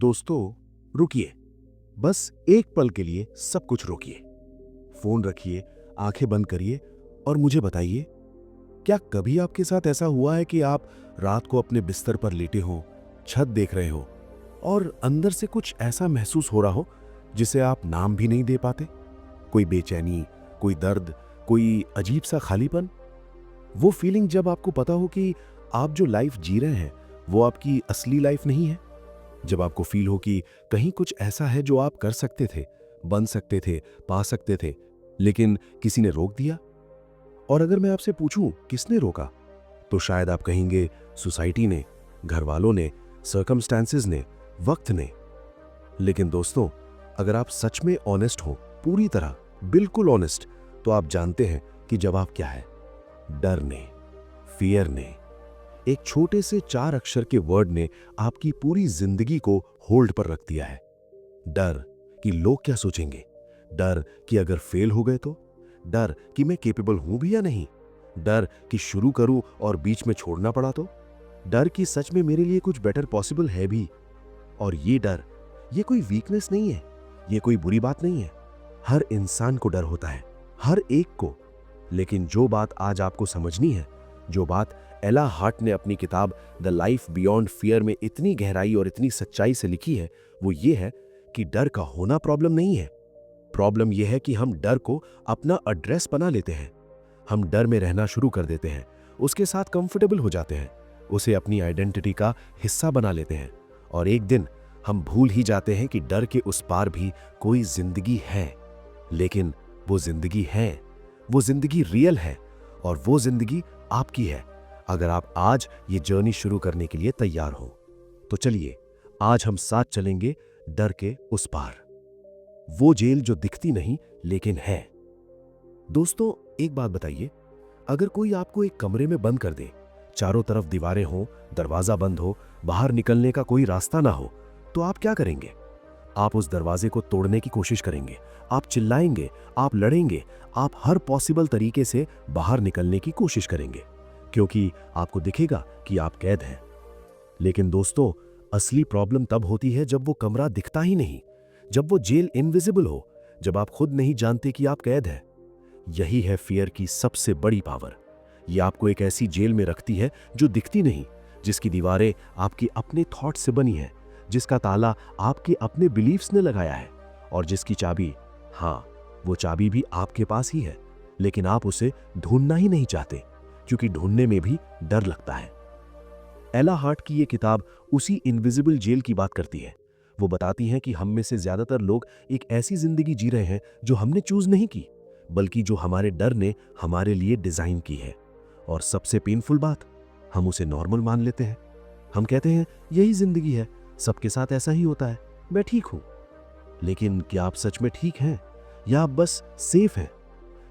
दोस्तों, रुकिए। बस एक पल के लिए सब कुछ रोकिए। फोन रखिए, आंखें बंद करिए और मुझे बताइए, क्या कभी आपके साथ ऐसा हुआ है कि आप रात को अपने बिस्तर पर लेटे हो, छत देख रहे हो और अंदर से कुछ ऐसा महसूस हो रहा हो जिसे आप नाम भी नहीं दे पाते? कोई बेचैनी, कोई दर्द, कोई अजीब सा खालीपन। वो फीलिंग जब आपको पता हो कि आप जो लाइफ जी रहे हैं वो आपकी असली लाइफ नहीं है। जब आपको फील हो कि कहीं कुछ ऐसा है जो आप कर सकते थे, बन सकते थे, पा सकते थे, लेकिन किसी ने रोक दिया। और अगर मैं आपसे पूछूं किसने रोका, तो शायद आप कहेंगे सोसाइटी ने, घर वालों ने, सर्कमस्टेंसेस ने, वक्त ने। लेकिन दोस्तों, अगर आप सच में ऑनेस्ट हो, पूरी तरह बिल्कुल ऑनेस्ट, तो आप जानते हैं कि जवाब क्या है। डर ने, फियर ने, एक छोटे से 4 अक्षर के वर्ड ने आपकी पूरी जिंदगी को होल्ड पर रख दिया है। डर कि लोग क्या सोचेंगे, डर कि अगर फेल हो गए तो, डर कि मैं कैपेबल हूं भी या नहीं, डर कि शुरू करूं और बीच में छोड़ना पड़ा तो, डर कि सच में मेरे लिए कुछ बेटर पॉसिबल है भी। और ये डर, ये कोई वीकनेस नहीं है, ये कोई बुरी बात नहीं है। हर इंसान को डर होता है, हर एक को। लेकिन जो बात आज आपको समझनी है, जो बात एला हार्ट ने अपनी किताब द लाइफ बियॉन्ड फियर में इतनी गहराई और इतनी सच्चाई से लिखी है, वो ये है कि डर का होना प्रॉब्लम नहीं है। प्रॉब्लम यह है कि हम डर को अपना एड्रेस बना लेते हैं। हम डर में रहना शुरू कर देते हैं, उसके साथ कंफर्टेबल हो जाते हैं, उसे अपनी आइडेंटिटी का हिस्सा बना लेते हैं। और एक दिन हम भूल ही जाते हैं कि डर के उस पार भी कोई जिंदगी है। लेकिन वो जिंदगी है, वो जिंदगी रियल है, और वो जिंदगी आपकी है, अगर आप आज ये जर्नी शुरू करने के लिए तैयार हो। तो चलिए, आज हम साथ चलेंगे डर के उस पार, वो जेल जो दिखती नहीं लेकिन है। दोस्तों, एक बात बताइए, अगर कोई आपको एक कमरे में बंद कर दे, चारों तरफ दीवारें हो, दरवाजा बंद हो, बाहर निकलने का कोई रास्ता ना हो, तो आप क्या करेंगे? आप उस दरवाजे को तोड़ने की कोशिश करेंगे, आप चिल्लाएंगे, आप लड़ेंगे, आप हर पॉसिबल तरीके से बाहर निकलने की कोशिश करेंगे, क्योंकि आपको दिखेगा कि आप कैद हैं। लेकिन दोस्तों, असली प्रॉब्लम तब होती है जब वो कमरा दिखता ही नहीं, जब वो जेल इनविजिबल हो, जब आप खुद नहीं जानते कि आप कैद हैं। यही है फियर की सबसे बड़ी पावर। ये आपको एक ऐसी जेल में रखती है जो दिखती नहीं, जिसकी दीवारें आपकी अपने थॉट से बनी है, जिसका ताला आपके अपने बिलीफ्स ने लगाया है, और जिसकी चाबी, हाँ, वो चाबी भी आपके पास ही है, लेकिन आप उसे ढूंढना ही नहीं चाहते, क्योंकि ढूंढने में भी डर लगता है। एला हार्ट की ये किताब उसी इनविजिबल जेल की बात करती है। वो बताती है कि हम में से ज्यादातर लोग एक ऐसी जिंदगी जी रहे हैं जो हमने चूज नहीं की, बल्कि जो हमारे डर ने हमारे लिए डिजाइन की है। और सबसे पेनफुल बात, हम उसे नॉर्मल मान लेते हैं। हम कहते हैं यही जिंदगी है, सबके साथ ऐसा ही होता है, मैं ठीक हूं। लेकिन क्या आप सच में ठीक हैं, या आप बस सेफ हैं?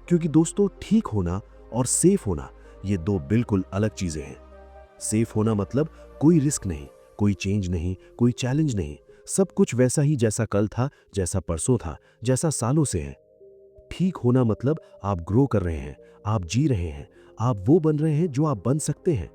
क्योंकि दोस्तों, ठीक होना और सेफ होना, ये दो बिल्कुल अलग चीजें हैं। सेफ होना मतलब कोई रिस्क नहीं, कोई चेंज नहीं, कोई चैलेंज नहीं, सब कुछ वैसा ही जैसा कल था, जैसा परसों था, जैसा सालों से है। ठीक होना मतलब आप ग्रो कर रहे हैं, आप जी रहे हैं, आप वो बन रहे हैं जो आप बन सकते हैं।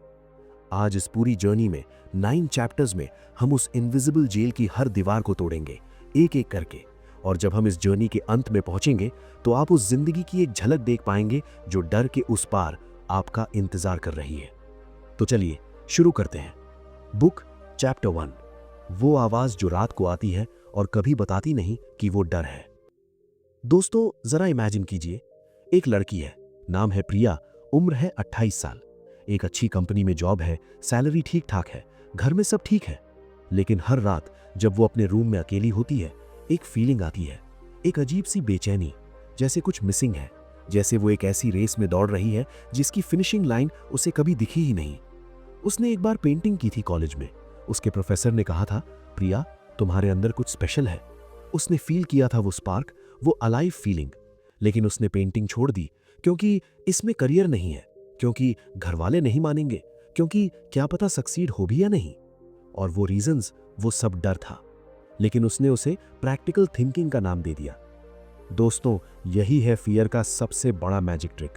आज इस पूरी जर्नी में 9 चैप्टर्स में हम उस इनविजिबल जेल की हर दीवार को तोड़ेंगे, एक एक करके। और जब हम इस जर्नी के अंत में पहुंचेंगे, तो आप उस जिंदगी की एक झलक देख पाएंगे जो डर के उस पार आपका इंतजार कर रही है। तो चलिए शुरू करते हैं। बुक चैप्टर 1, वो आवाज जो रात को आती है और कभी बताती नहीं कि वो डर है। दोस्तों, जरा इमेजिन कीजिए, एक लड़की है, नाम है प्रिया, उम्र है 28 साल, एक अच्छी कंपनी में जॉब है, सैलरी ठीक ठाक है, घर में सब ठीक है। लेकिन हर रात जब वो अपने रूम में अकेली होती है, एक फीलिंग आती है, एक अजीब सी बेचैनी, जैसे कुछ मिसिंग है, जैसे वो एक ऐसी रेस में दौड़ रही है जिसकी फिनिशिंग लाइन उसे कभी दिखी ही नहीं। उसने एक बार पेंटिंग की थी कॉलेज में। उसके प्रोफेसर ने कहा था, प्रिया, तुम्हारे अंदर कुछ स्पेशल है। उसने फील किया था वो स्पार्क, वो अलाइव फीलिंग। लेकिन उसने पेंटिंग छोड़ दी, क्योंकि इसमें करियर नहीं है, क्योंकि घर वाले नहीं मानेंगे, क्योंकि क्या पता सक्सीड हो भी या नहीं। और वो रीजंस, वो सब डर था। लेकिन उसने उसे प्रैक्टिकल थिंकिंग का नाम दे दिया। दोस्तों, यही है फियर का सबसे बड़ा मैजिक ट्रिक।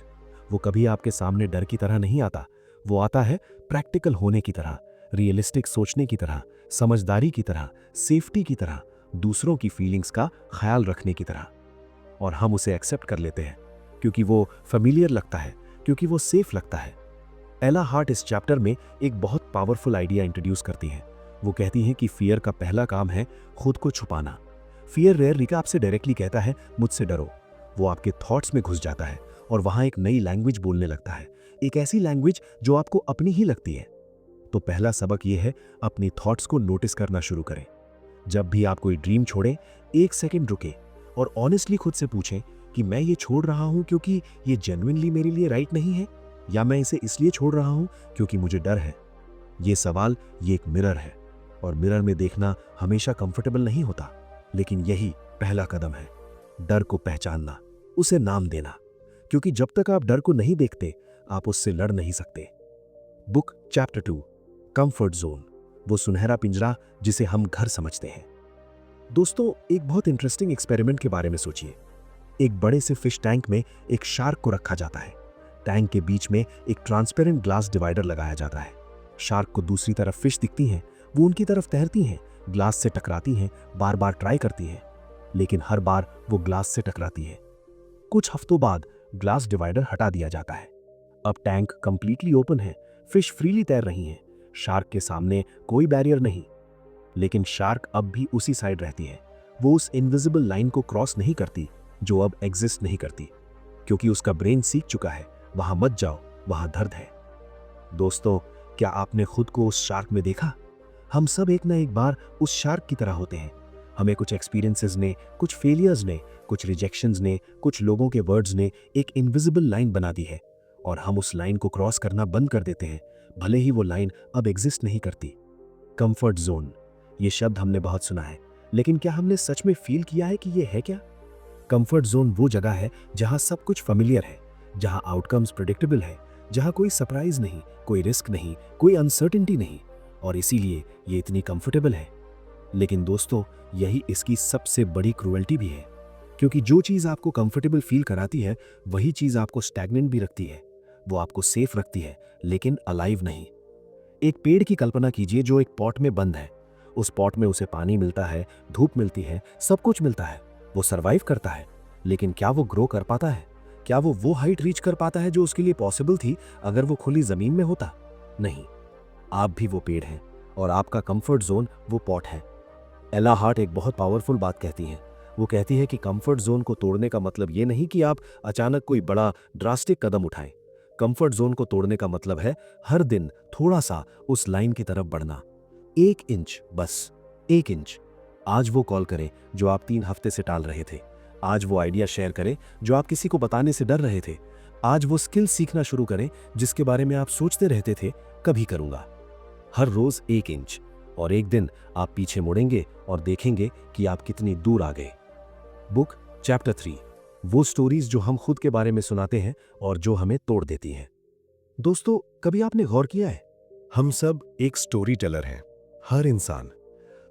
वो कभी आपके सामने डर की तरह नहीं आता, वो आता है प्रैक्टिकल होने की तरह, रियलिस्टिक सोचने की तरह, समझदारी की तरह, सेफ्टी की तरह, दूसरों की फीलिंग्स का ख्याल रखने की तरह। और हम उसे एक्सेप्ट कर लेते हैं क्योंकि वो फेमिलियर लगता है, क्योंकि वो सेफ लगता है। एला हार्ट इस चैप्टर में एक बहुत पावरफुल आइडिया इंट्रोड्यूस करती हैं। वो कहती हैं कि फियर का पहला काम है खुद को छुपाना। फियर रेयरली आपसे डायरेक्टली कहता है मुझसे डरो। वो आपके थॉट्स में घुस जाता है और वहां एक नई लैंग्वेज बोलने लगता है, एक ऐसी लैंग्वेज जो आपको अपनी ही लगती है। तो पहला सबक ये है, अपनी थॉट्स को नोटिस करना शुरू करें। जब भी आप कोई ड्रीम छोड़ें, एक सेकंड रुकें और ऑनेस्टली खुद से पूछें कि मैं ये छोड़ रहा हूं क्योंकि ये जेन्युइनली मेरे लिए राइट नहीं है, या मैं इसे इसलिए छोड़ रहा हूं क्योंकि मुझे डर है। ये सवाल, ये एक मिरर है, और मिरर में देखना हमेशा कंफर्टेबल नहीं होता, लेकिन यही पहला कदम है। डर को पहचानना, उसे नाम देना, क्योंकि जब तक आप डर को नहीं देखते, आप उससे लड़ नहीं सकते। बुक चैप्टर 2, कंफर्ट जोन, वो सुनहरा पिंजरा जिसे हम घर समझते हैं। दोस्तों, एक बहुत इंटरेस्टिंग एक्सपेरिमेंट के बारे में सोचिए। एक बड़े से फिश टैंक में एक शार्क को रखा जाता है। टैंक के बीच में एक ट्रांसपेरेंट ग्लास डिवाइडर लगाया जाता है। शार्क को दूसरी तरफ फिश दिखती हैं, वो उनकी तरफ तैरती हैं, ग्लास से टकराती हैं, बार बार ट्राई करती हैं, लेकिन हर बार वो ग्लास से टकराती हैं। कुछ हफ्तों बाद ग्लास डिवाइडर हटा दिया जाता है। अब टैंक कंप्लीटली ओपन है, फिश फ्रीली तैर रही हैं, शार्क के सामने कोई बैरियर नहीं। लेकिन शार्क अब भी उसी साइड रहती है। वो उस इनविजिबल लाइन को क्रॉस नहीं करती जो अब एग्जिस्ट नहीं करती, क्योंकि उसका ब्रेन सीख चुका है, वहां मत जाओ, वहां दर्द है। दोस्तों, क्या आपने खुद को उस शार्क में देखा? हम सब एक ना एक बार उस शार्क की तरह होते हैं। हमें कुछ एक्सपीरियंसेस ने, कुछ फेलियर्स ने, कुछ रिजेक्शंस ने, कुछ लोगों के वर्ड्स ने एक इनविजिबल लाइन बना दी है, और हम उस लाइन को क्रॉस करना बंद कर देते हैं, भले ही वो लाइन अब एग्जिस्ट नहीं करती। कंफर्ट जोन, ये शब्द हमने बहुत सुना है, लेकिन क्या हमने सच में फील किया है कि ये है क्या? कंफर्ट जोन वो जगह है जहां सब कुछ फेमिलियर है, जहां आउटकम्स प्रेडिक्टेबल है, जहां कोई सरप्राइज नहीं, कोई रिस्क नहीं, कोई अनसर्टेनिटी नहीं, और इसीलिए ये इतनी कंफर्टेबल है। लेकिन दोस्तों, यही इसकी सबसे बड़ी क्रूएल्टी भी है, क्योंकि जो चीज आपको कंफर्टेबल फील कराती है, वही चीज आपको स्टैग्नेंट भी रखती है। वो आपको सेफ रखती है, लेकिन अलाइव नहीं। एक पेड़ की कल्पना कीजिए जो एक पॉट में बंद है। उस पॉट में उसे पानी मिलता है, धूप मिलती है, सब कुछ मिलता है, वो सरवाइव करता है, लेकिन क्या वो ग्रो कर पाता है? क्या वो हाइट रीच कर पाता है जो उसके लिए पॉसिबल थी अगर वो खुली जमीन में होता? नहीं। आप भी वो पेड़ हैं, और आपका कंफर्ट जोन वो पॉट है। एला हार्ट एक बहुत पावरफुल बात कहती हैं। वो कहती है कि कंफर्ट जोन को तोड़ने का मतलब ये नहीं कि आप अचानक कोई बड़ा ड्रास्टिक कदम उठाएं। कंफर्ट जोन को तोड़ने का मतलब है हर दिन थोड़ा सा उस लाइन की तरफ बढ़ना। 1 इंच, बस 1 इंच। आज वो कॉल करें जो आप 3 हफ्ते से टाल रहे थे। आज वो आइडिया शेयर करें जो आप किसी को बताने से डर रहे थे। आज वो स्किल सीखना शुरू करें जिसके बारे में आप सोचते रहते थे कभी करूंगा। हर रोज 1 इंच, और एक दिन आप पीछे मुड़ेंगे और देखेंगे कि आप कितनी दूर आ गए। बुक चैप्टर 3, वो स्टोरीज जो हम खुद के बारे में सुनाते हैं और जो हमें तोड़ देती हैं। दोस्तों, कभी आपने गौर किया है, हम सब एक स्टोरी टेलर हैं। हर इंसान।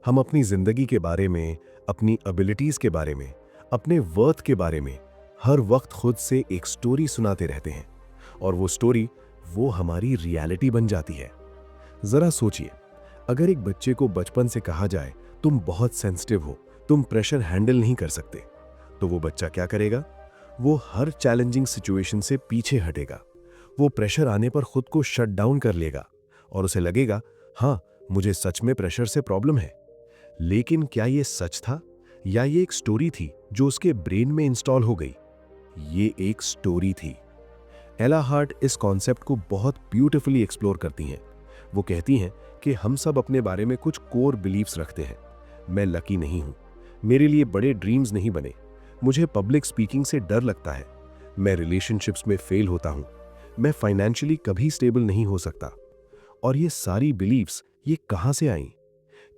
हम अपनी जिंदगी के बारे में, अपनी एबिलिटीज के बारे में, अपने वर्थ के बारे में हर वक्त खुद से एक स्टोरी सुनाते रहते हैं, और वो स्टोरी वो हमारी रियलिटी बन जाती है। जरा सोचिए, अगर एक बच्चे को बचपन से कहा जाए तुम बहुत सेंसिटिव हो, तुम प्रेशर हैंडल नहीं कर सकते, तो वो बच्चा क्या करेगा? वो हर चैलेंजिंग सिचुएशन से पीछे हटेगा। वो प्रेशर आने पर खुद को शट डाउन कर लेगा और उसे लगेगा, हाँ, मुझे सच में प्रेशर से प्रॉब्लम है। लेकिन क्या ये सच था, या ये एक स्टोरी थी जो उसके ब्रेन में इंस्टॉल हो गई? ये एक स्टोरी थी। एला हार्ट इस कॉन्सेप्ट को बहुत ब्यूटीफुली एक्सप्लोर करती हैं। वो कहती हैं कि हम सब अपने बारे में कुछ कोर बिलीव्स रखते हैं। मैं लकी नहीं हूं, मेरे लिए बड़े ड्रीम्स नहीं बने, मुझे पब्लिक स्पीकिंग से डर लगता है, मैं रिलेशनशिप्स में फेल होता हूं, मैं फाइनेंशियली कभी स्टेबल नहीं हो सकता। और ये सारी बिलीव्स ये कहां से आई?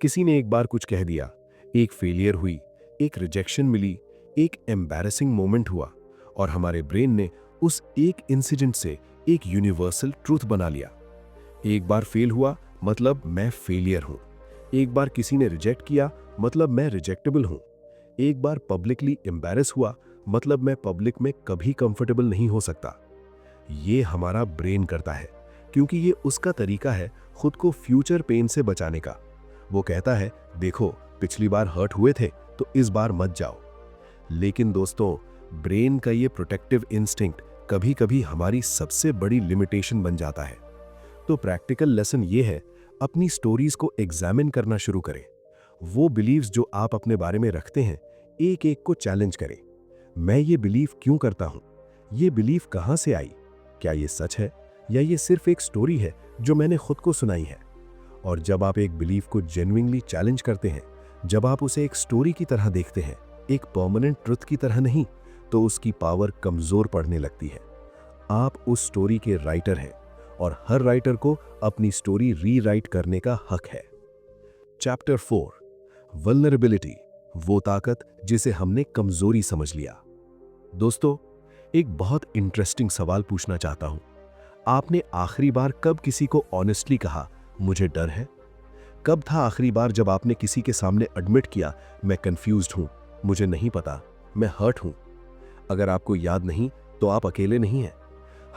किसी ने एक बार कुछ कह दिया, एक फेलियर हुई, एक रिजेक्शन मिली, एक एम्बैरेसिंग मोमेंट हुआ, और हमारे ब्रेन ने उस एक इंसिडेंट से एक यूनिवर्सल ट्रूथ बना लिया। एक बार फेल हुआ मतलब मैं फेलियर हूं, एक बार किसी ने रिजेक्ट किया मतलब मैं रिजेक्टेबल हूं, एक बार पब्लिकली एम्बैरेस हुआ मतलब मैं पब्लिक में कभी कंफर्टेबल नहीं हो सकता। ये हमारा ब्रेन करता है, क्योंकि ये उसका तरीका है खुद को फ्यूचर पेन से बचाने का। वो कहता है, देखो पिछली बार हर्ट हुए थे तो इस बार मत जाओ। लेकिन दोस्तों, ब्रेन का ये प्रोटेक्टिव इंस्टिंक्ट कभी कभी हमारी सबसे बड़ी लिमिटेशन बन जाता है। तो प्रैक्टिकल लेसन ये है, अपनी स्टोरीज को एग्जामिन करना शुरू करें। वो बिलीव्स जो आप अपने बारे में रखते हैं, एक एक को चैलेंज करें। मैं ये बिलीव क्यों करता हूं? ये बिलीव कहां से आई? क्या ये सच है या ये सिर्फ एक स्टोरी है जो मैंने खुद को सुनाई है? और जब आप एक बिलीव को जेन्युइनली चैलेंज करते हैं, जब आप उसे एक स्टोरी की तरह देखते हैं, एक परमानेंट ट्रुथ की तरह नहीं, तो उसकी पावर कमजोर पड़ने लगती है। आप उस स्टोरी के राइटर हैं और हर राइटर को अपनी स्टोरी रीराइट करने का हक है। चैप्टर 4, वल्नरेबिलिटी, वो ताकत जिसे हमने कमजोरी समझ लिया। दोस्तों, एक बहुत इंटरेस्टिंग सवाल पूछना चाहता हूं। आपने आखिरी बार कब किसी को ऑनेस्टली कहा, मुझे डर है? कब था आखिरी बार जब आपने किसी के सामने एडमिट किया, मैं कंफ्यूज्ड हूं, मुझे नहीं पता, मैं हर्ट हूं? अगर आपको याद नहीं तो आप अकेले नहीं हैं।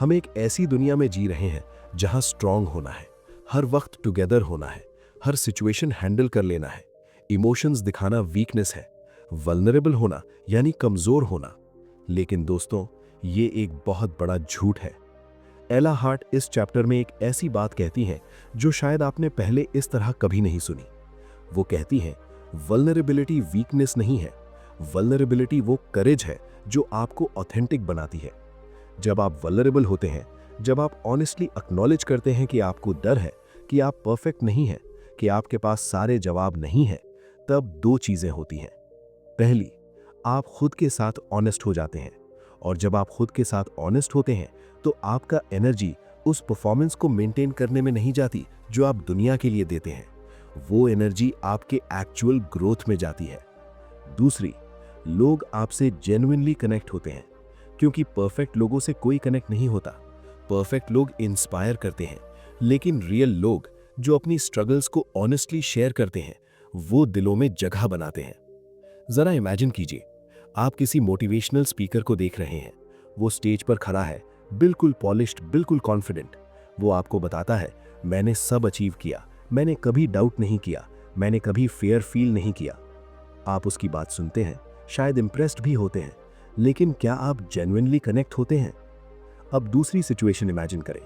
हम एक ऐसी दुनिया में जी रहे हैं जहां स्ट्रांग होना है, हर वक्त टुगेदर होना है, हर सिचुएशन हैंडल कर लेना है। इमोशंस दिखाना वीकनेस है, वल्नरेबल होना यानी कमजोर होना। लेकिन दोस्तों, ये एक बहुत बड़ा झूठ है। एला हार्ट इस चैप्टर में एक ऐसी बात कहती हैं जो शायद आपने पहले इस तरह कभी नहीं सुनी। वो कहती हैं, वल्नरेबिलिटी वीकनेस नहीं है, वल्नरेबिलिटी वो करेज है जो आपको ऑथेंटिक बनाती है। जब आप वल्नरेबल होते हैं, जब आप ऑनेस्टली एक्नॉलेज करते हैं कि आपको डर है, कि आप परफेक्ट नहीं हैं, कि आपके पास सारे जवाब नहीं हैं, तब दो चीजें होती हैं। पहली, आप खुद के साथ ऑनेस्ट हो जाते हैं, और जब आप खुद के साथ ऑनेस्ट होते हैं तो आपका एनर्जी उस परफॉर्मेंस को मेंटेन करने में नहीं जाती जो आप दुनिया के लिए देते हैं। वो एनर्जी आपके एक्चुअल ग्रोथ में जाती है। दूसरी, लोग आपसे जेन्युइनली कनेक्ट होते हैं, क्योंकि परफेक्ट लोगों से कोई कनेक्ट नहीं होता। परफेक्ट लोग इंस्पायर करते हैं, लेकिन रियल लोग जो अपनी स्ट्रगल्स को ऑनेस्टली शेयर करते हैं, वो दिलों में जगह बनाते हैं। जरा इमेजिन कीजिए, आप किसी मोटिवेशनल स्पीकर को देख रहे हैं। वो स्टेज पर खड़ा है, बिल्कुल पॉलिश्ड, बिल्कुल कॉन्फिडेंट। वो आपको बताता है, मैंने सब अचीव किया, मैंने कभी डाउट नहीं किया, मैंने कभी फेयर फील नहीं किया। आप उसकी बात सुनते हैं, शायद इंप्रेस्ड भी होते हैं, लेकिन क्या आप जेन्युइनली कनेक्ट होते हैं? अब दूसरी सिचुएशन इमेजिन करें।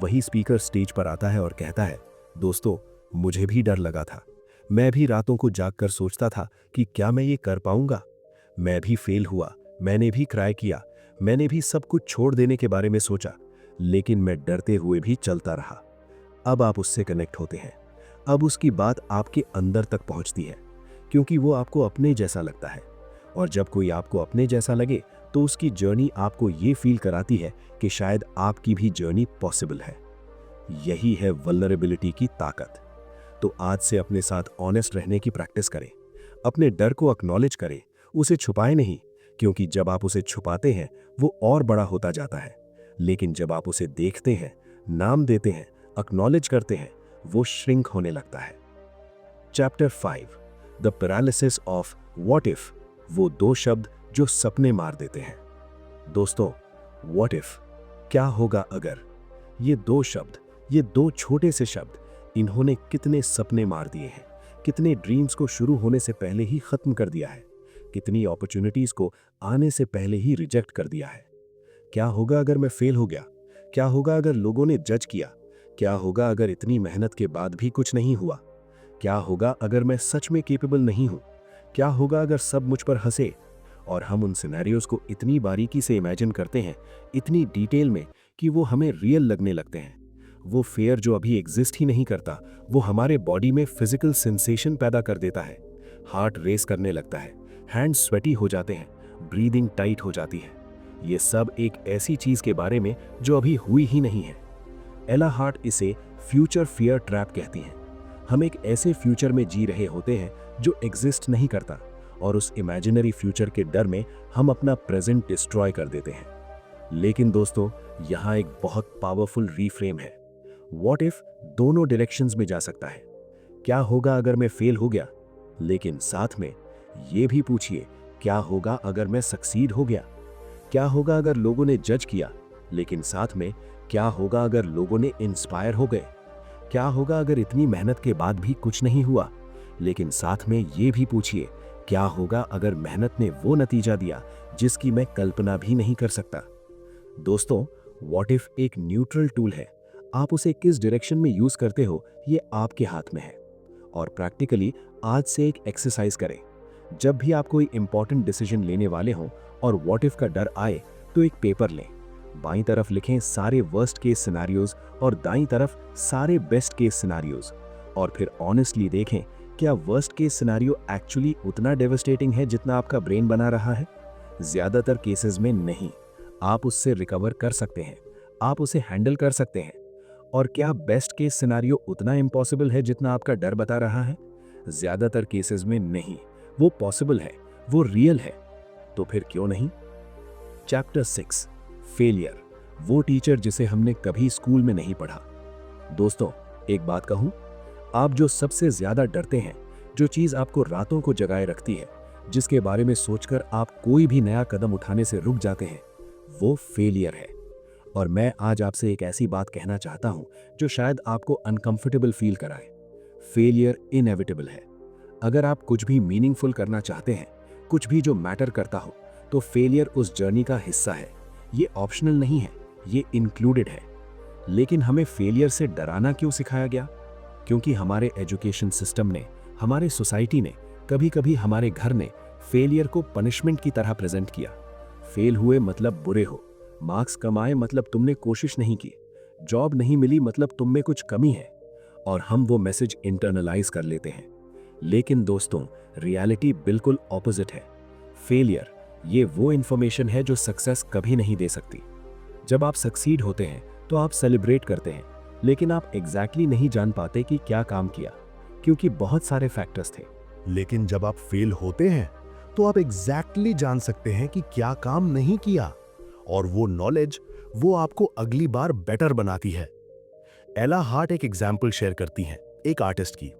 वही स्पीकर स्टेज पर आता है और कहता है, दोस्तों, मुझे भी डर लगा था, मैं भी रातों को जागकर सोचता था कि क्या मैं ये कर पाऊंगा। मैं भी फेल हुआ, मैंने भी क्राई किया, मैंने भी सब कुछ छोड़ देने के बारे में सोचा, लेकिन मैं डरते हुए भी चलता रहा। अब आप उससे कनेक्ट होते हैं। अब उसकी बात आपके अंदर तक पहुंचती है, क्योंकि वो आपको अपने जैसा लगता है। और जब कोई आपको अपने जैसा लगे तो उसकी जर्नी आपको ये फील कराती है कि शायद आपकी भी जर्नी पॉसिबल है। यही है वल्नरेबिलिटी की ताकत। तो आज से अपने साथ ऑनेस्ट रहने की प्रैक्टिस करें। अपने डर को एक्नॉलेज करें, उसे छुपाएं नहीं, क्योंकि जब आप उसे छुपाते हैं वो और बड़ा होता जाता है। लेकिन जब आप उसे देखते हैं, नाम देते हैं, एक्नॉलेज करते हैं, वो श्रिंक होने लगता है। Chapter 5, the paralysis of what if, वो दो शब्द जो सपने मार देते हैं। दोस्तों, व्हाट इफ, क्या होगा अगर, ये दो शब्द, ये दो छोटे से शब्द, इन्होंने कितने सपने मार दिए हैं, कितने ड्रीम्स को शुरू होने से पहले ही खत्म कर दिया है, कितनी अपॉर्चुनिटीज को आने से पहले ही रिजेक्ट कर दिया है। क्या होगा अगर मैं फेल हो गया? क्या होगा अगर लोगों ने जज किया? क्या होगा अगर इतनी मेहनत के बाद भी कुछ नहीं हुआ? क्या होगा अगर मैं सच में केपेबल नहीं हूं? क्या होगा अगर सब मुझ पर हंसे? और हम उन सिनेरियोज को इतनी बारीकी से इमेजिन करते हैं, इतनी डिटेल में, कि वो हमें रियल लगने लगते हैं। वो फेयर जो अभी एग्जिस्ट ही नहीं करता, वो हमारे बॉडी में फिजिकल सेंसेशन पैदा कर देता है। हार्ट रेस करने लगता है, हैंड स्वेटी हो जाते हैं, ब्रीदिंग टाइट हो जाती है। ये सब एक ऐसी चीज के बारे में जो अभी हुई ही नहीं है। एला हार्ट इसे फ्यूचर फियर ट्रैप कहती हैं। हम एक ऐसे फ्यूचर में जी रहे होते हैं जो एग्जिस्ट नहीं करता, और उस इमेजिनरी फ्यूचर के डर में हम अपना प्रेजेंट डिस्ट्रॉय कर देते हैं। लेकिन दोस्तों, यहाँ एक बहुत पावरफुल रीफ्रेम है। व्हाट इफ दोनों डायरेक्शंस में जा सकता है। क्या होगा अगर मैं फेल हो गया? लेकिन साथ में ये भी पूछिए, क्या होगा अगर मैं सक्सीड हो गया? क्या होगा अगर लोगों ने जज किया? लेकिन साथ में क्या होगा अगर लोगों ने इंस्पायर हो गए? क्या होगा अगर इतनी मेहनत के बाद भी कुछ नहीं हुआ, लेकिन साथ में ये भी पूछिए, क्या होगा अगर मेहनत ने वो नतीजा दिया जिसकी मैं कल्पना भी नहीं कर सकता। दोस्तों, व्हाट इफ एक न्यूट्रल टूल है। आप उसे किस डायरेक्शन में यूज करते हो ये आपके हाथ में है। और प्रैक्टिकली आज से एक एक्सरसाइज करें। जब भी आप कोई इंपॉर्टेंट डिसीजन लेने वाले हों और व्हाट इफ का डर आए तो एक पेपर लें। बाईं तरफ लिखें सारे वर्स्ट केस सिनेरियोज और दाईं तरफ सारे बेस्ट केस सिनेरियोज, और फिर ऑनेस्टली देखें क्या वर्स्ट केस सिनेरियो एक्चुअली उतना डेवस्टेटिंग है जितना आपका ब्रेन बना रहा है। ज्यादातर केसेस में नहीं। आप उससे रिकवर कर सकते हैं, आप उसे हैंडल कर सकते हैं। और क्या बेस्ट केस सिनेरियो उतना इम्पॉसिबल है जितना आपका डर बता रहा है? ज्यादातर केसेस में नहीं। वो पॉसिबल है, वो रियल है। तो फिर क्यों नहीं? चैप्टर 6, फेलियर, वो टीचर जिसे हमने कभी स्कूल में नहीं पढ़ा। दोस्तों, एक बात कहूं, आप जो सबसे ज्यादा डरते हैं, जो चीज आपको रातों को जगाए रखती है, जिसके बारे में सोचकर आप कोई भी नया कदम उठाने से रुक जाते हैं, वो फेलियर है। और मैं आज आपसे एक ऐसी बात कहना चाहता हूं जो शायद आपको अनकंफर्टेबल फील कराए। फेलियर इनएविटेबल है। अगर आप कुछ भी मीनिंगफुल करना चाहते हैं, कुछ भी जो मैटर करता हो, तो फेलियर उस जर्नी का हिस्सा है। ये ऑप्शनल नहीं है, ये इंक्लूडेड है। लेकिन हमें फेलियर से डराना क्यों सिखाया गया? क्योंकि हमारे एजुकेशन सिस्टम ने, हमारे सोसाइटी ने, कभी कभी हमारे घर ने फेलियर को पनिशमेंट की तरह प्रेजेंट किया। फेल हुए मतलब बुरे हो, मार्क्स कम आए मतलब तुमने कोशिश नहीं की, जॉब नहीं मिली मतलब तुम में कुछ कमी है, और हम वो मैसेज इंटरनलाइज कर लेते हैं। लेकिन दोस्तों, रियलिटी बिल्कुल ऑपोजिट है। फेलियर ये वो इंफॉर्मेशन है जो सक्सेस कभी नहीं दे सकती। जब आप सक्सीड होते हैं तो आप सेलिब्रेट करते हैं, लेकिन आप एग्जैक्टली नहीं जान पाते कि क्या काम किया, क्योंकि बहुत सारे फैक्टर्स थे। लेकिन जब आप फेल होते हैं तो आप एग्जैक्टली जान सकते हैं कि क्या काम नहीं किया, और वो नॉलेज वो आपको अगली बार बेटर बनाती है। एला हार्ट एक एग्जाम्पल शेयर करती हैं, एक आर्टिस्ट की,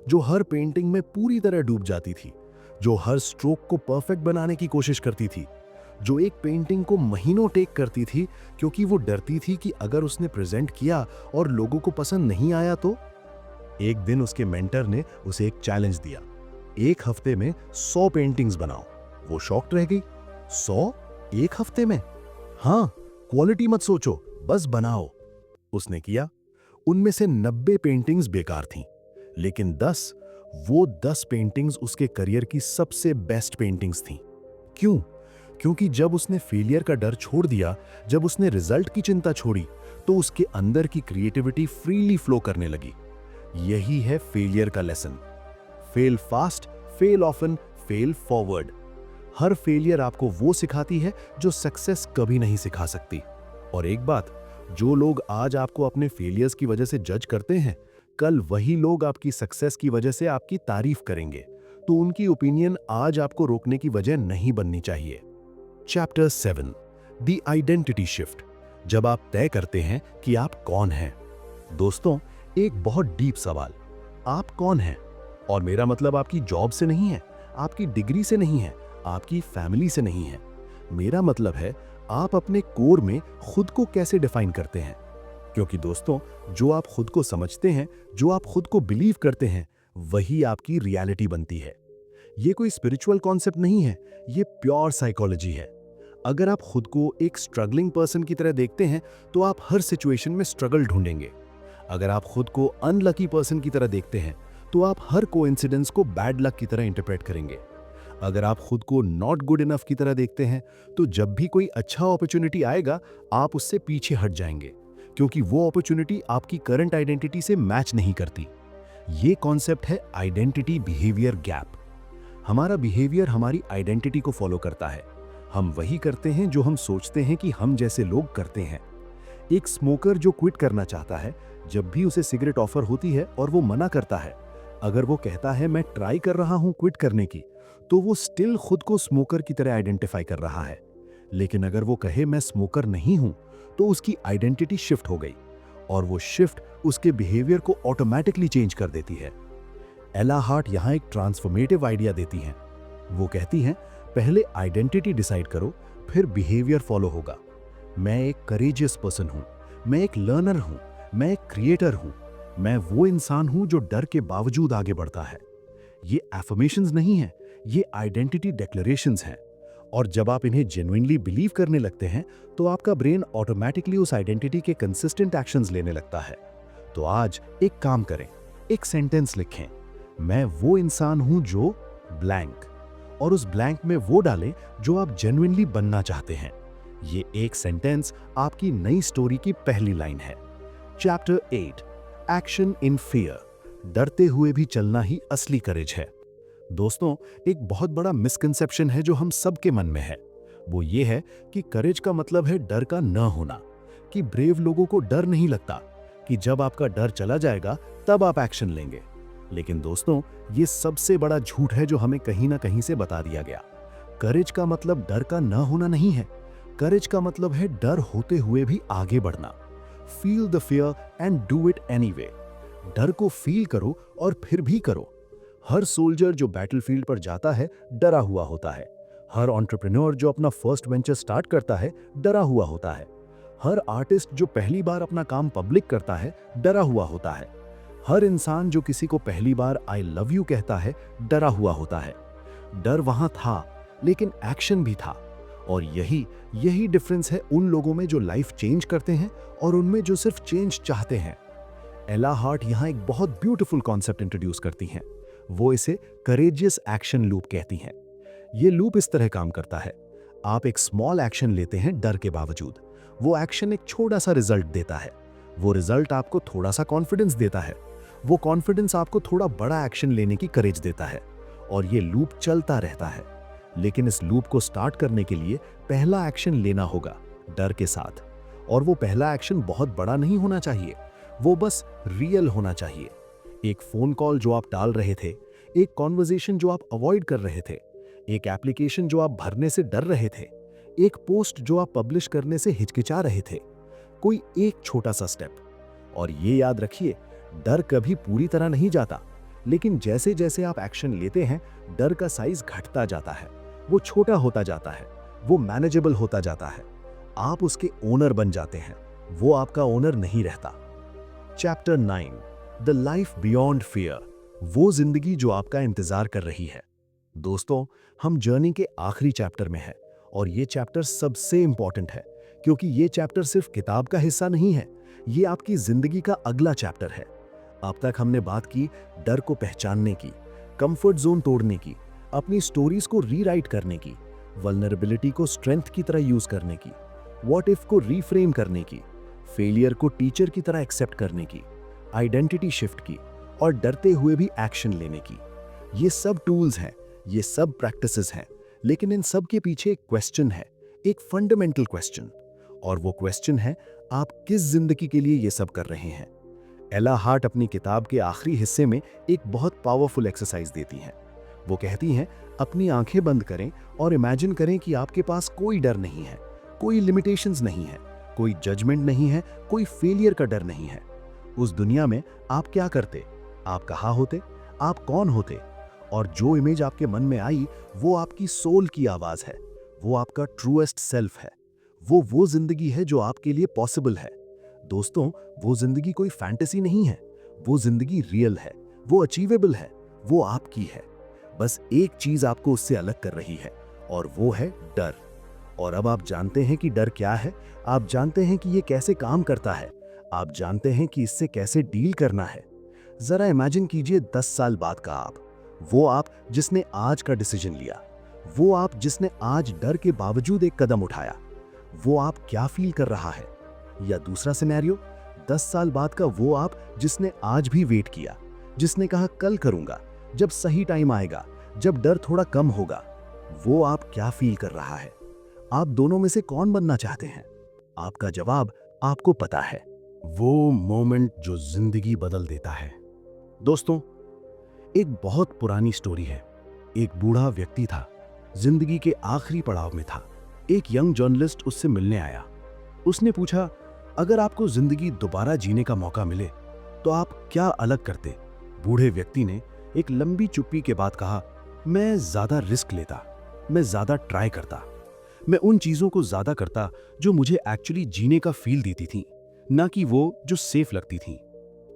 जो हर पेंटिंग में पूरी तरह डूब जाती थी, जो हर स्ट्रोक को परफेक्ट बनाने की कोशिश करती थी, जो एक पेंटिंग को महीनों टेक करती थी क्योंकि वो डरती थी कि अगर उसने प्रेजेंट किया और लोगों को पसंद नहीं आया तो। एक दिन उसके मेंटर ने उसे एक चैलेंज दिया, एक हफ्ते में 100 पेंटिंग्स बनाओ। वो शॉक्ड रह गई। 100 एक हफ्ते में? हाँ, क्वालिटी मत सोचो, बस बनाओ। उसने किया। उनमें से 90 पेंटिंग्स बेकार थीं, लेकिन 10 पेंटिंग्स उसके करियर की सबसे बेस्ट पेंटिंग्स थीं। क्यों? क्योंकि जब उसने फेलियर का डर छोड़ दिया, जब उसने रिजल्ट की चिंता छोड़ी, तो उसके अंदर की क्रिएटिविटी फ्रीली फ्लो करने लगी। यही है फेलियर का lesson. Fail fast, fail often, fail forward. हर फेलियर आपको वो सिखाती है जो सक्सेस कभी नहीं सिखा सकती। और एक बात, जो लोग आज आपको अपने फेलियर्स की वजह से जज करते हैं, कल वही लोग आपकी सक्सेस की वजह से आपकी तारीफ करेंगे। तो उनकी ओपिनियन आज आपको रोकने की वजह नहीं बननी चाहिए। चैप्टर 7, द आइडेंटिटी शिफ्ट, जब आप तय करते हैं कि आप कौन हैं। दोस्तों, एक बहुत डीप सवाल, आप कौन हैं? और मेरा मतलब आपकी जॉब से नहीं है, आपकी डिग्री से नहीं है, आपकी फैमिली से नहीं है। मेरा मतलब है आप अपने कोर में खुद को कैसे डिफाइन करते हैं। क्योंकि दोस्तों, जो आप खुद को समझते हैं, जो आप खुद को बिलीव करते हैं, वही आपकी रियलिटी बनती है। ये कोई स्पिरिचुअल कॉन्सेप्ट नहीं है, ये प्योर साइकोलॉजी है। अगर आप खुद को एक स्ट्रगलिंग पर्सन की तरह देखते हैं तो आप हर सिचुएशन में स्ट्रगल ढूंढेंगे। अगर आप खुद को अनलकी पर्सन की तरह देखते हैं तो आप हर कोइंसिडेंस को बैड लक की तरह इंटरप्रेट करेंगे। अगर आप खुद को नॉट गुड इनफ की तरह देखते हैं तो जब भी कोई अच्छा अपॉर्चुनिटी आएगा आप उससे पीछे हट जाएंगे, क्योंकि वो अपॉर्चुनिटी आपकी करंट आइडेंटिटी से मैच नहीं करती। ये कॉन्सेप्ट है आइडेंटिटी बिहेवियर गैप। हमारा बिहेवियर हमारी आइडेंटिटी को फॉलो करता है। हम वही करते हैं जो हम सोचते हैं कि हम जैसे लोग करते हैं। एक स्मोकर जो क्विट करना चाहता है, जब भी उसे सिगरेट ऑफर होती है और वो मना करता है, अगर वो कहता है मैं ट्राई कर रहा हूं क्विट करने की, तो वो स्टिल खुद को स्मोकर की तरह आइडेंटिफाई कर रहा है। लेकिन अगर वो कहे मैं स्मोकर नहीं हूं, तो उसकी आइडेंटिटी शिफ्ट हो गई, और वो शिफ्ट उसके बिहेवियर को ऑटोमेटिकली चेंज कर देती है। एला हार्ट यहां एक ट्रांसफॉर्मेटिव आइडिया देती हैं। वो कहती हैं, पहले आइडेंटिटी डिसाइड करो, फिर बिहेवियर फॉलो होगा। मैं एक करेजियस पर्सन हूं, मैं एक लर्नर हूं, मैं एक क्रिएटर हूं, मैं वो इंसान हूं जो डर के बावजूद आगे बढ़ता है। ये एफर्मेशंस नहीं हैं, ये आइडेंटिटी डिक्लेरेशंस हैं। और जब आप इन्हें जेन्युइनली बिलीव करने लगते हैं तो आपका ब्रेन ऑटोमेटिकली उस आइडेंटिटी के कंसिस्टेंट एक्शंस लेने लगता है। तो आज एक काम करें, एक सेंटेंस लिखें, मैं वो इंसान हूं जो ब्लैंक, और उस ब्लैंक में वो डालें जो आप जेन्युइनली बनना चाहते हैं। ये एक सेंटेंस आपकी नई स्टोरी की पहली लाइन है। चैप्टर 8, एक्शन इन फियर, डरते हुए भी चलना ही असली करेज है। दोस्तों, एक बहुत बड़ा मिसकंसेप्शन है जो हम सबके मन में है। वो ये है कि करेज का मतलब है डर का न होना, कि ब्रेव लोगों को डर नहीं लगता, कि जब आपका डर चला जाएगा तब आप एक्शन लेंगे। लेकिन दोस्तों, ये सबसे बड़ा झूठ है जो हमें कहीं ना कहीं से बता दिया गया। करेज का मतलब डर का न होना नहीं है। करेज का मतलब है डर होते हुए भी आगे बढ़ना। Feel the fear and do it anyway. डर को फील करो और फिर भी करो। हर सोल्जर जो बैटलफील्ड पर जाता है डरा हुआ होता है। हर एंटरप्रेन्योर जो अपना फर्स्ट वेंचर स्टार्ट करता है डरा हुआ होता है। हर आर्टिस्ट जो पहली बार अपना काम पब्लिक करता है डरा हुआ होता है। हर इंसान जो किसी को पहली बार आई लव यू कहता है डरा हुआ होता है। डर वहां था, लेकिन एक्शन भी था। और यही डिफरेंस है उन लोगों में जो लाइफ चेंज करते हैं और उनमें जो सिर्फ चेंज चाहते हैं। एला हार्ट यहां एक बहुत ब्यूटीफुल कॉन्सेप्ट इंट्रोड्यूस करती हैं। वो इसे करेजियस एक्शन लूप कहती हैं। ये लूप इस तरह काम करता है। आप एक स्मॉल एक्शन लेते हैं डर के बावजूद। वो एक्शन एक छोटा सा रिजल्ट देता है। वो रिजल्ट आपको थोड़ा सा कॉन्फिडेंस देता है। वो कॉन्फिडेंस आपको थोड़ा बड़ा एक्शन लेने की करेज देता है। और ये लूप चलता रहता है। लेकिन इस लूप को स्टार्ट करने के लिए पहला एक्शन लेना होगा डर के साथ। और वो पहला एक्शन बहुत बड़ा नहीं होना चाहिए, वो बस रियल होना चाहिए। एक फोन कॉल जो आप टाल रहे थे, एक कॉन्वर्सेशन जो आप अवॉइड कर रहे थे, एक एप्लीकेशन जो आप भरने से डर रहे थे, एक पोस्ट जो आप पब्लिश करने से हिचकिचा रहे थे। कोई एक छोटा सा स्टेप। और ये याद रखिए, डर कभी पूरी तरह नहीं जाता, लेकिन जैसे जैसे आप एक्शन लेते हैं डर का साइज घटता जाता है। वो छोटा होता जाता है, वो मैनेजेबल होता जाता है। आप उसके ओनर बन जाते हैं, वो आपका ओनर नहीं रहता। Chapter 9, the life beyond fear, वो जिंदगी जो आपका इंतजार कर रही है। दोस्तों, हम जर्नी के आखिरी चैप्टर में हैं और ये चैप्टर सबसे इंपॉर्टेंट है, क्योंकि ये चैप्टर सिर्फ किताब का हिस्सा नहीं है, ये आपकी जिंदगी का अगला चैप्टर है। अब तक हमने बात की डर को पहचानने की, कंफर्ट जोन तोड़ने की, अपनी स्टोरीज को रीराइट करने की, वल्नरेबिलिटी को स्ट्रेंथ की तरह यूज करने की, व्हाट इफ को रीफ्रेम करने की, फेलियर को टीचर की तरह एक्सेप्ट करने की, आइडेंटिटी शिफ्ट की, और डरते हुए भी एक्शन लेने की। ये सब टूल्स हैं, ये सब प्रैक्टिसेस हैं, लेकिन इन सब के पीछे एक क्वेश्चन है, एक फंडामेंटल क्वेश्चन। और वो क्वेश्चन है, आप किस जिंदगी के लिए ये सब कर रहे हैं। एला हार्ट अपनी किताब के आखिरी हिस्से में एक बहुत पावरफुल एक्सरसाइज देती हैं। वो कहती हैं, अपनी आंखें बंद करें और इमेजिन करें कि आपके पास कोई डर नहीं है, कोई लिमिटेशंस नहीं है, कोई जजमेंट नहीं है, कोई फेलियर का डर नहीं है। उस दुनिया में आप क्या करते, आप कहाँ होते, आप कौन होते। और जो इमेज आपके मन में आई वो आपकी सोल की आवाज है, वो आपका ट्रूएस्ट सेल्फ है, वो जिंदगी है जो आपके लिए पॉसिबल है। दोस्तों, वो जिंदगी कोई फैंटेसी नहीं है, वो जिंदगी रियल है, वो अचीवेबल है, वो आपकी है। बस एक चीज आपको उससे अलग कर रही है, और वो है डर। और अब आप जानते हैं कि डर क्या है, आप जानते हैं कि ये कैसे काम करता है, आप जानते हैं कि इससे कैसे डील करना है। जरा इमेजिन कीजिए 10 साल बाद का आप, वो आप जिसने आज का डिसीजन लिया, वो आप जिसने आज डर के बावजूद एक कदम उठाया, वो आप क्या फील कर रहा है। या दूसरा सिनेरियो, 10 साल बाद का वो आप जिसने आज भी वेट किया, जिसने कहा कल करूंगा, जब सही टाइम आएगा, जब डर थोड़ा कम होगा, वो आप क्या फील कर रहा है। आप दोनों में से कौन बनना चाहते हैं। आपका जवाब आपको पता है, वो मोमेंट जो जिंदगी बदल देता है। दोस्तों, एक बहुत पुरानी स्टोरी है। एक बूढ़ा व्यक्ति था, जिंदगी के आखिरी पड़ाव में था। एक यंग जर्नलिस्ट उससे मिलने आया। उसने पूछा, अगर आपको जिंदगी दोबारा जीने का मौका मिले तो आप क्या अलग करते। बूढ़े व्यक्ति ने एक लंबी चुप्पी के बाद कहा, मैं ज्यादा रिस्क लेता, मैं ज्यादा ट्राई करता, मैं उन चीजों को ज्यादा करता जो मुझे एक्चुअली जीने का फील देती थी, ना कि वो जो सेफ लगती थी।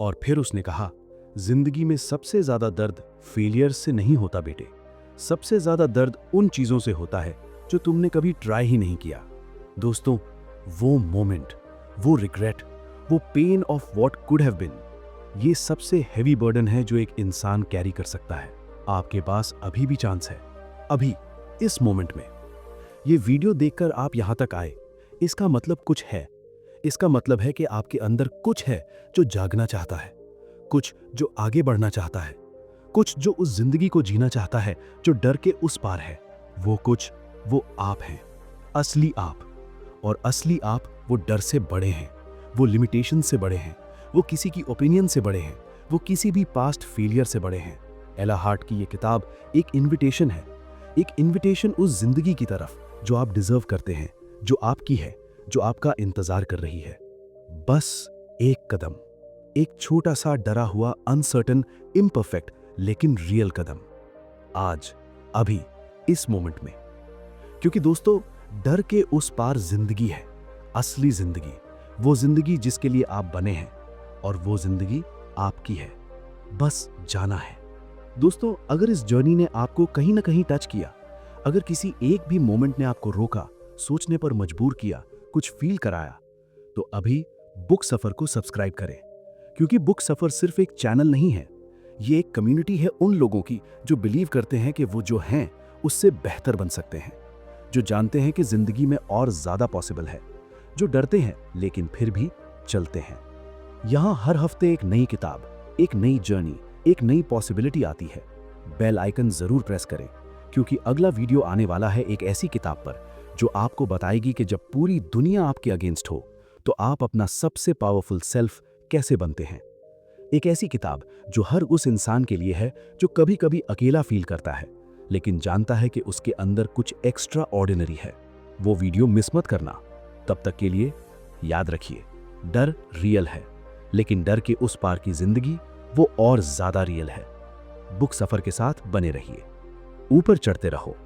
और फिर उसने कहा, जिंदगी में सबसे ज्यादा दर्द फेलियर से नहीं होता बेटे। सबसे ज्यादा दर्द उन चीजों से होता है जो तुमने कभी ट्राई ही नहीं किया। दोस्तों, वो मोमेंट, वो रिग्रेट, वो pain of what could have been, ये सबसे हैवी बर्डन है जो एक इंसान कैरी कर सकता है। आपके पास अभी भी चांस है, अभी, इस मोमेंट में। ये वीडियो देखकर आप यहां तक आए, इसका मतलब कुछ है। इसका मतलब है कि आपके अंदर कुछ है जो जागना चाहता है, कुछ जो आगे बढ़ना चाहता है, कुछ जो उस जिंदगी को जीना चाहता है जो डर के उस पार है। वो कुछ, वो आप हैं, असली आप। और असली आप वो डर से बड़े हैं, वो लिमिटेशन से बड़े हैं, वो किसी की ओपिनियन से बड़े हैं, वो किसी भी पास्ट फेलियर से बड़े हैं। एला हार्ट की ये किताब एक इन्विटेशन है, एक इन्विटेशन उस जिंदगी की तरफ जो आप डिजर्व करते हैं, जो आपकी है, जो आपका इंतजार कर रही है। बस एक कदम, एक छोटा सा डरा हुआ, अनसर्टन, इम्परफेक्ट लेकिन रियल कदम, आज, अभी, इस मोमेंट में। क्योंकि दोस्तों, डर के उस पार जिंदगी है, असली जिंदगी, वो जिंदगी जिसके लिए आप बने हैं, और वो जिंदगी आपकी है। बस जाना है। दोस्तों, अगर इस जर्नी ने आपको कहीं ना कहीं टच किया, अगर किसी एक भी मोमेंट ने आपको रोका, सोचने पर मजबूर किया, कुछ फील कराया, तो अभी बुक सफर को सब्सक्राइब करें। क्योंकि बुक सफर सिर्फ एक चैनल नहीं है, ये एक कम्युनिटी है उन लोगों की जो बिलीव करते हैं कि वो जो हैं उससे बेहतर बन सकते हैं, जो जानते हैं कि जिंदगी में और ज्यादा पॉसिबल है, जो डरते हैं लेकिन फिर भी चलते हैं। यहां हर हफ्ते एक नई किताब, एक नई जर्नी, एक नई पॉसिबिलिटी आती है। बेल आइकन जरूर प्रेस करें, क्योंकि अगला वीडियो आने वाला है एक ऐसी किताब पर जो आपको बताएगी कि जब पूरी दुनिया आपके अगेंस्ट हो तो आप अपना सबसे पावरफुल सेल्फ कैसे बनते हैं। एक ऐसी किताब जो हर उस इंसान के लिए है जो कभी कभी अकेला फील करता है, लेकिन जानता है कि उसके अंदर कुछ एक्स्ट्रा ऑर्डिनरी है। वो वीडियो मिस मत करना। तब तक के लिए याद रखिए, डर रियल है, लेकिन डर के उस पार की जिंदगी वो और ज्यादा रियल है। बुक सफर के साथ बने रहिए, ऊपर चढ़ते रहो।